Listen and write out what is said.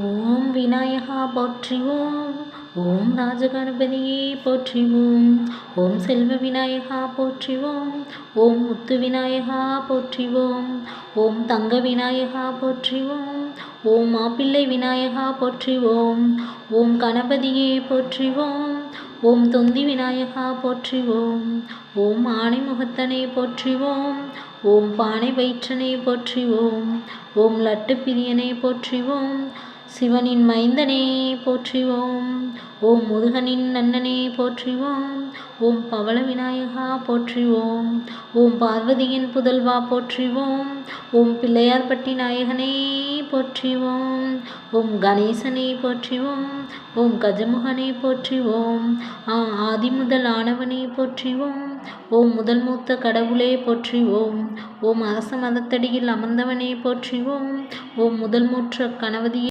ஓம் விநாயகா போற்றிவோம். ஓம் ராஜகணபதியே போற்றிவோம். ஓம் செல்வ விநாயகா போற்றிவோம். ஓம் முத்து விநாயகா போற்றிவோம். ஓம் தங்க விநாயகா போற்றிவோம். ஓம் மாப்பிள்ளை விநாயகா போற்றிவோம். ஓம் கணபதியே போற்றிவோம். ஓம் தொந்தி விநாயகா போற்றிவோம். ஓம் ஆனை முகத்தனை போற்றிவோம். ஓம் பானை வயிற்றனை போற்றிவோம். ஓம் லட்டு பிரியனை போற்றிவோம். சிவனின் மைந்தனே போற்றிவோம். ஓம் முருகனின் நன்னனே போற்றிவோம். ஓம் பவள விநாயகா போற்றிவோம். ஓம் பார்வதியின் புதல்வா போற்றிவோம். ஓம் பிள்ளையார்பட்டி நாயகனே போற்றிவோம். ஓம் கணேசனே போற்றிவோம். ஓம் கஜமுகனே போற்றிவோம். ஆதிமுதல் ஆனவனே போற்றிவோம். ஓம் முதல் மூத்த கடவுளே போற்றிவோம். ஓம் அரச மதத்தடியில் அமர்ந்தவனே போற்றிவோம். ஓம் முதல் மூற்ற கணவதியே